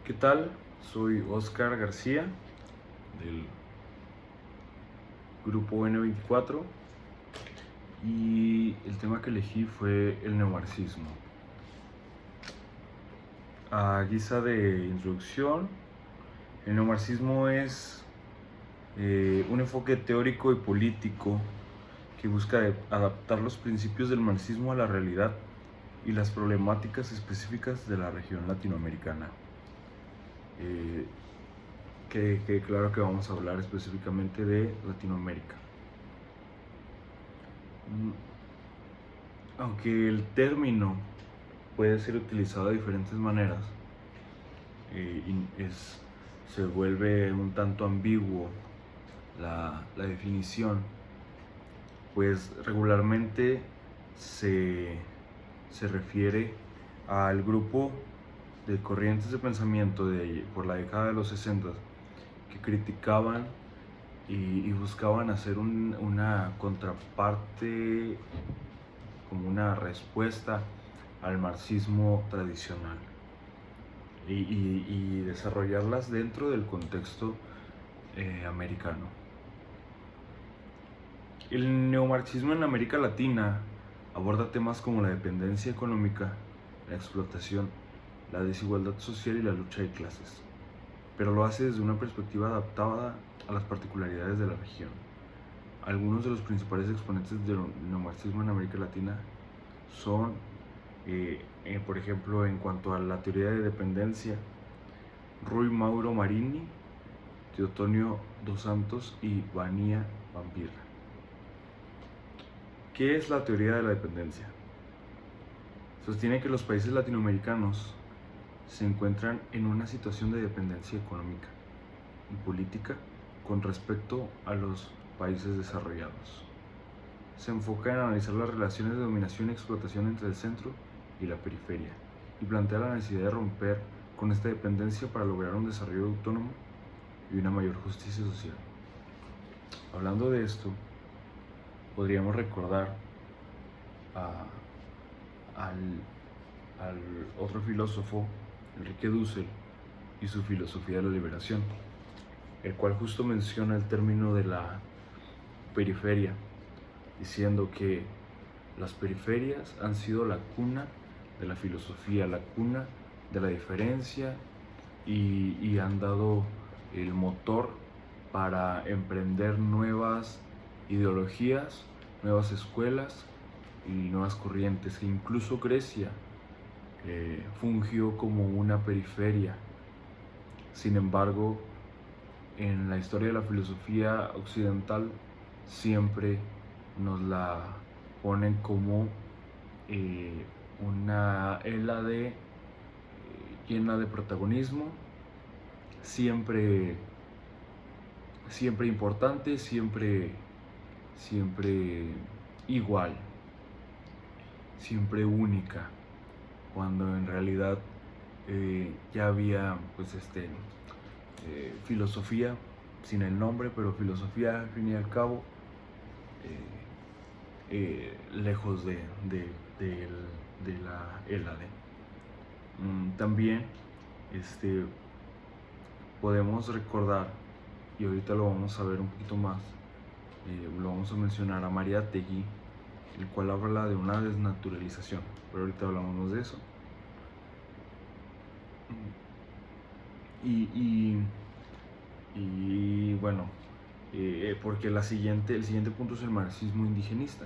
¿Qué tal? Soy Oscar García del grupo N24 y el tema que elegí fue el neomarxismo. A guisa de introducción, el neomarxismo es un enfoque teórico y político que busca adaptar los principios del marxismo a la realidad y las problemáticas específicas de la región latinoamericana. Que claro que vamos a hablar específicamente de Latinoamérica. Aunque el término puede ser utilizado de diferentes maneras, se vuelve un tanto ambiguo la definición, pues regularmente se refiere al grupo de corrientes de pensamiento por la década de los 60 que criticaban y buscaban hacer una contraparte, como una respuesta al marxismo tradicional y desarrollarlas dentro del contexto americano. El neomarxismo en América Latina aborda temas como la dependencia económica, la explotación, la desigualdad social y la lucha de clases, pero lo hace desde una perspectiva adaptada a las particularidades de la región. Algunos de los principales exponentes del neomarxismo en América Latina son, por ejemplo, en cuanto a la teoría de dependencia, Rui Mauro Marini, Teotonio dos Santos y Vania Vampira. ¿Qué es la teoría de la dependencia? Sostiene que los países latinoamericanos se encuentran en una situación de dependencia económica y política con respecto a los países desarrollados. Se enfoca en analizar las relaciones de dominación y explotación entre el centro y la periferia y plantea la necesidad de romper con esta dependencia para lograr un desarrollo autónomo y una mayor justicia social. Hablando de esto, podríamos recordar al otro filósofo, Enrique Dussel, y su filosofía de la liberación, el cual justo menciona el término de la periferia, diciendo que las periferias han sido la cuna de la filosofía, la cuna de la diferencia y han dado el motor para emprender nuevas ideologías, nuevas escuelas y nuevas corrientes. E incluso Grecia fungió como una periferia. Sin embargo, en la historia de la filosofía occidental siempre nos la ponen como una élade llena de protagonismo, siempre importante, siempre igual, siempre única, cuando en realidad ya había filosofía sin el nombre, pero filosofía al fin y al cabo, lejos de la élade. También podemos recordar, y ahorita lo vamos a ver un poquito más, lo vamos a mencionar a Mariátegui, el cual habla de una desnaturalización, pero ahorita hablamos de eso. Y bueno, porque el siguiente punto es el marxismo indigenista,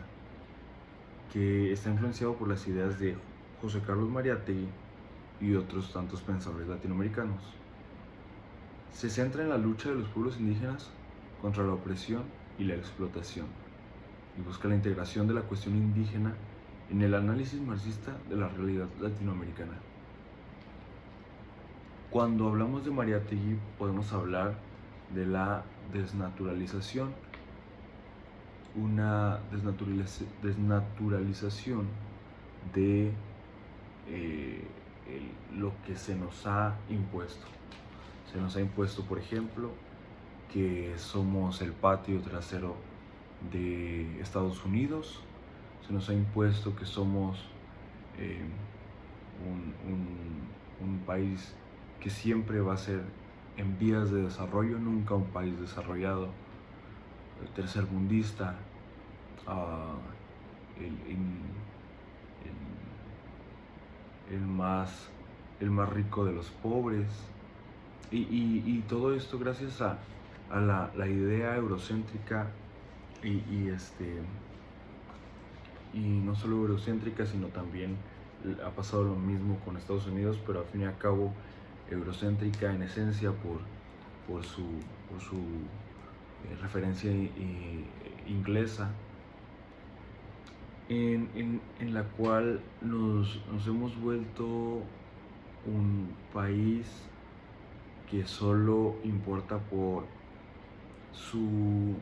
que está influenciado por las ideas de José Carlos Mariátegui y otros tantos pensadores latinoamericanos. Se centra en la lucha de los pueblos indígenas contra la opresión y la explotación, y busca la integración de la cuestión indígena en el análisis marxista de la realidad latinoamericana. Cuando hablamos de Mariátegui podemos hablar de la desnaturalización, una desnaturalización de lo que se nos ha impuesto. Se nos ha impuesto, por ejemplo, que somos el patio trasero de Estados Unidos. Se nos ha impuesto que somos un país que siempre va a ser en vías de desarrollo, nunca un país desarrollado, tercermundista, uh, el, el más, el más rico de los pobres. Y todo esto gracias a la idea eurocéntrica y no solo eurocéntrica, sino también ha pasado lo mismo con Estados Unidos, pero al fin y al cabo eurocéntrica en esencia por su referencia inglesa, en la cual nos hemos vuelto un país que solo importa por su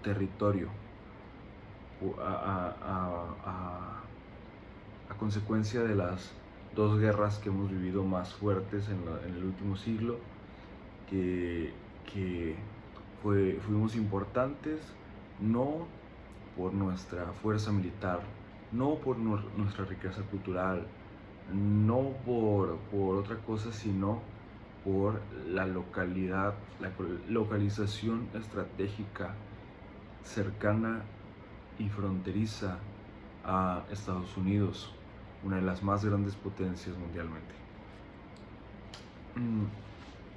territorio, a consecuencia de las dos guerras que hemos vivido más fuertes en el último siglo, que fuimos importantes no por nuestra fuerza militar, no por nuestra riqueza cultural, no por otra cosa, sino por la localización estratégica cercana y fronteriza a Estados Unidos, una de las más grandes potencias mundialmente.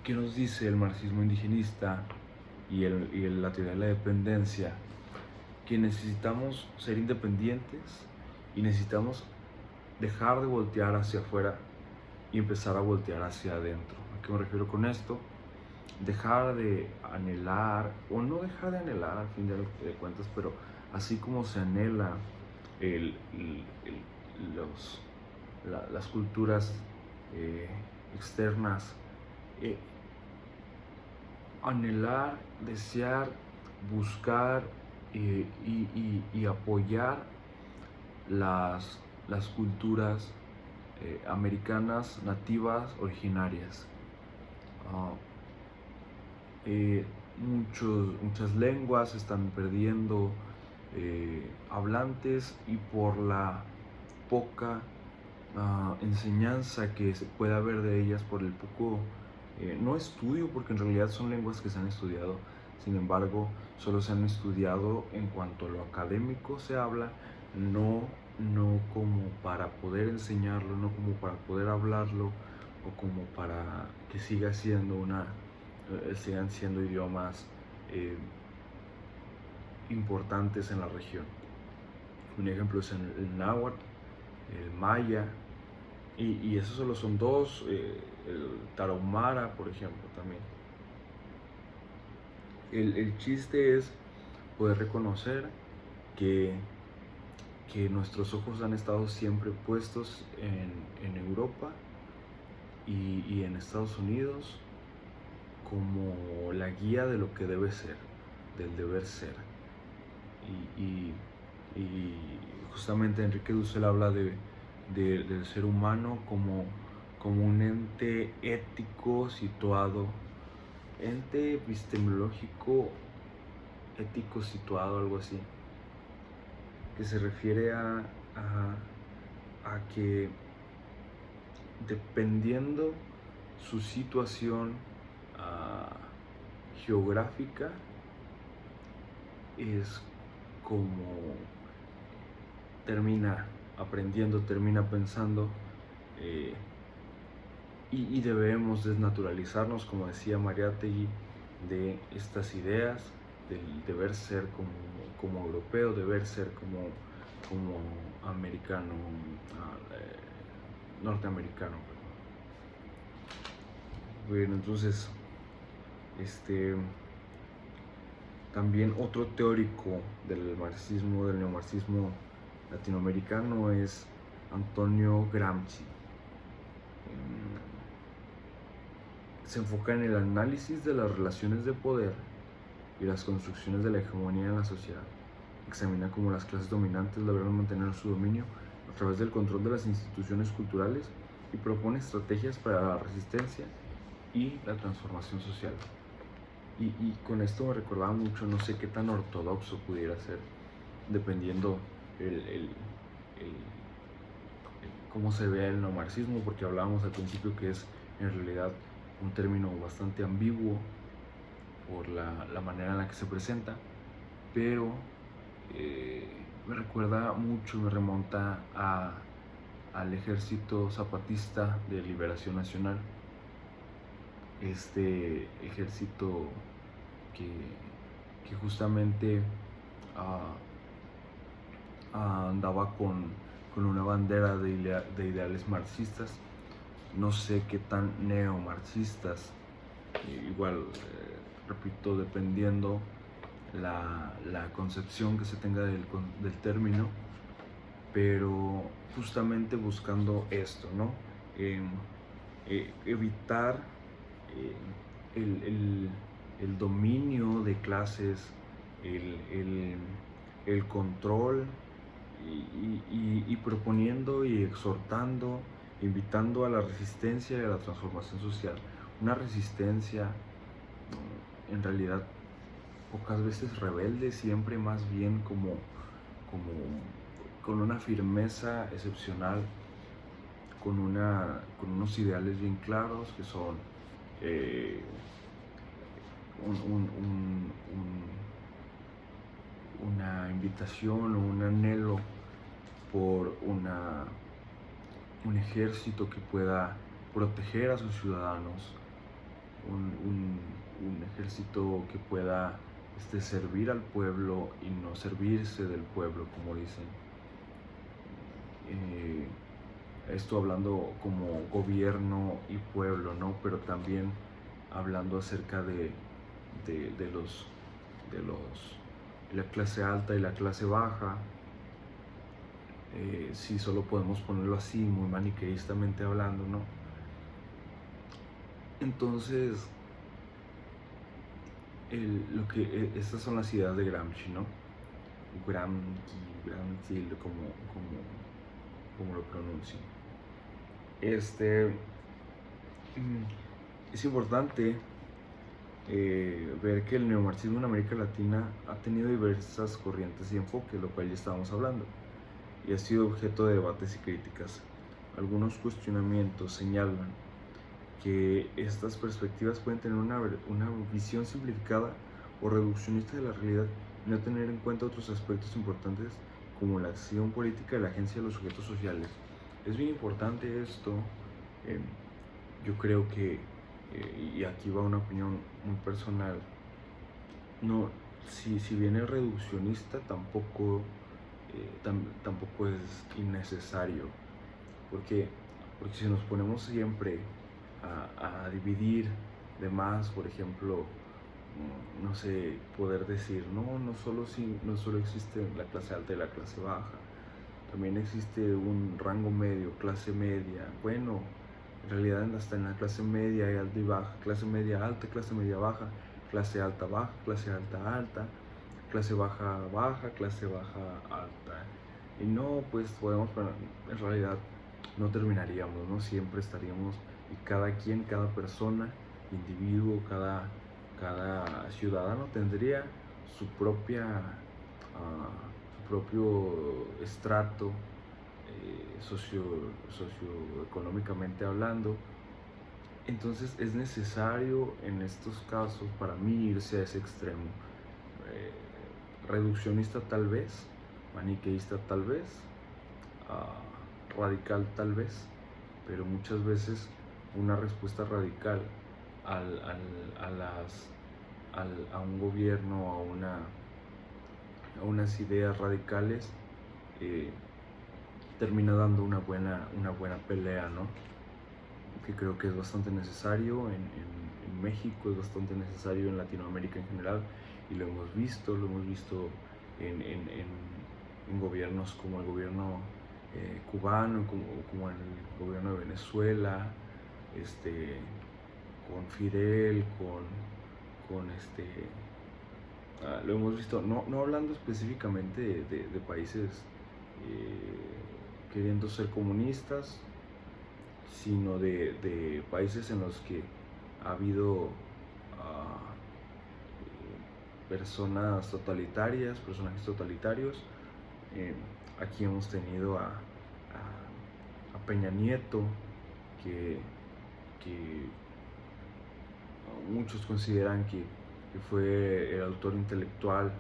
¿Qué nos dice el marxismo indigenista y la teoría de la dependencia? Que necesitamos ser independientes y necesitamos dejar de voltear hacia afuera y empezar a voltear hacia adentro. ¿A qué me refiero con esto? Dejar de anhelar, o no dejar de anhelar al fin de cuentas, pero así como se anhela las culturas externas, anhelar, desear, buscar y apoyar las culturas americanas, nativas, originarias. Muchas lenguas están perdiendo hablantes, y por la poca enseñanza que se puede haber de ellas, por el poco no estudio, porque en realidad son lenguas que se han estudiado, sin embargo solo se han estudiado en cuanto a lo académico se habla, no como para poder enseñarlo, no como para poder hablarlo, o como para que sigan siendo idiomas importantes en la región. Un ejemplo es el náhuatl, el maya, y esos solo son dos, el tarahumara, por ejemplo, también. El chiste es poder reconocer que nuestros ojos han estado siempre puestos en Europa y en Estados Unidos como la guía de lo que debe ser, del deber ser. Y justamente Enrique Dussel habla del ser humano como un ente ético situado, ente epistemológico ético situado, algo así, que se refiere a que dependiendo su situación geográfica es como termina aprendiendo, termina pensando, y debemos desnaturalizarnos, como decía Mariátegui, de estas ideas del deber ser como europeo, deber ser como americano, norteamericano. Bueno, entonces también otro teórico del marxismo, del neomarxismo latinoamericano, es Antonio Gramsci. Se enfoca en el análisis de las relaciones de poder y las construcciones de la hegemonía en la sociedad. Examina cómo las clases dominantes lograron mantener su dominio a través del control de las instituciones culturales y propone estrategias para la resistencia y la transformación social. Y con esto me recordaba mucho, no sé qué tan ortodoxo pudiera ser, dependiendo cómo se ve el neomarxismo, porque hablábamos al principio que es en realidad un término bastante ambiguo por la manera en la que se presenta, pero me recuerda mucho, me remonta al Ejército Zapatista de Liberación Nacional, este ejército que justamente andaba con una bandera de ideales marxistas, no sé qué tan neomarxistas, igual, repito, dependiendo la concepción que se tenga del término, pero justamente buscando esto, ¿no? Evitar el dominio de clases, el control, y proponiendo y exhortando, invitando a la resistencia y a la transformación social. Una resistencia en realidad pocas veces rebelde, siempre más bien como con una firmeza excepcional, con unos ideales bien claros que son una invitación o un anhelo por un ejército que pueda proteger a sus ciudadanos, un ejército que pueda servir al pueblo y no servirse del pueblo, como dicen. Esto hablando como gobierno y pueblo, ¿no? Pero también hablando acerca de la clase alta y la clase baja, si solo podemos ponerlo así, muy maniqueístamente hablando, ¿no? Entonces, estas son las ideas de Gramsci, ¿no? Gramsci, como lo pronuncien. Es importante ver que el neomarxismo en América Latina ha tenido diversas corrientes y enfoques, lo cual ya estábamos hablando, y ha sido objeto de debates y críticas. Algunos cuestionamientos señalan que estas perspectivas pueden tener una visión simplificada o reduccionista de la realidad y no tener en cuenta otros aspectos importantes como la acción política y la agencia de los sujetos sociales. Es bien importante esto. Yo creo que, y aquí va una opinión muy personal, no, si bien es reduccionista, tampoco es innecesario. Porque si nos ponemos siempre a dividir de más, por ejemplo, no sé, poder decir, no solo existe la clase alta y la clase baja, también existe un rango medio, clase media. Bueno, en realidad hasta en la clase media hay alta y baja, clase media alta, clase media baja, clase alta baja, clase alta alta, clase baja baja, clase baja alta. Y no, pues podemos, en realidad no terminaríamos, ¿no? Siempre estaríamos, y cada quien, cada persona, individuo, cada ciudadano tendría su propio estrato, socioeconómicamente hablando. Entonces es necesario en estos casos para mí irse a ese extremo, reduccionista tal vez, maniqueísta tal vez, radical tal vez, pero muchas veces una respuesta radical a un gobierno, a unas ideas radicales, termina dando una buena pelea, ¿no? Que creo que es bastante necesario en México, es bastante necesario en Latinoamérica en general, y lo hemos visto en gobiernos como el gobierno cubano, como el gobierno de Venezuela, con Fidel, lo hemos visto, no hablando específicamente de países queriendo ser comunistas, sino de países en los que ha habido personajes totalitarios. Aquí hemos tenido a Peña Nieto, que que muchos consideran que fue el autor intelectual,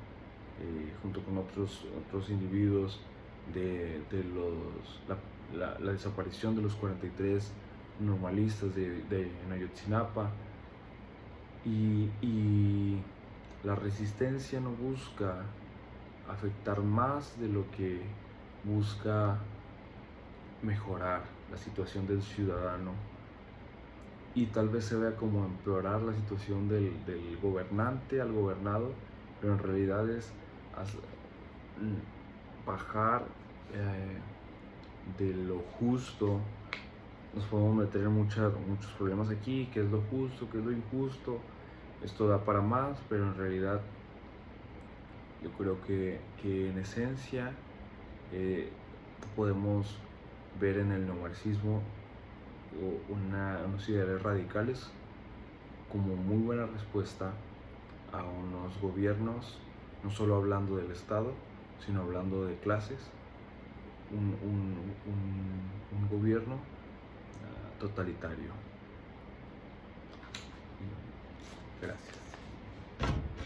junto con otros individuos, la desaparición de los 43 normalistas en Ayotzinapa. Y la resistencia no busca afectar más de lo que busca mejorar la situación del ciudadano, y tal vez se vea como empeorar la situación del gobernante al gobernado, pero en realidad es bajar de lo justo. Nos podemos meter en muchos problemas aquí: qué es lo justo, qué es lo injusto, esto da para más, pero en realidad yo creo que en esencia podemos ver en el neomarxismo unos ideales radicales como muy buena respuesta a unos gobiernos, no solo hablando del Estado, sino hablando de clases, un gobierno totalitario. Gracias.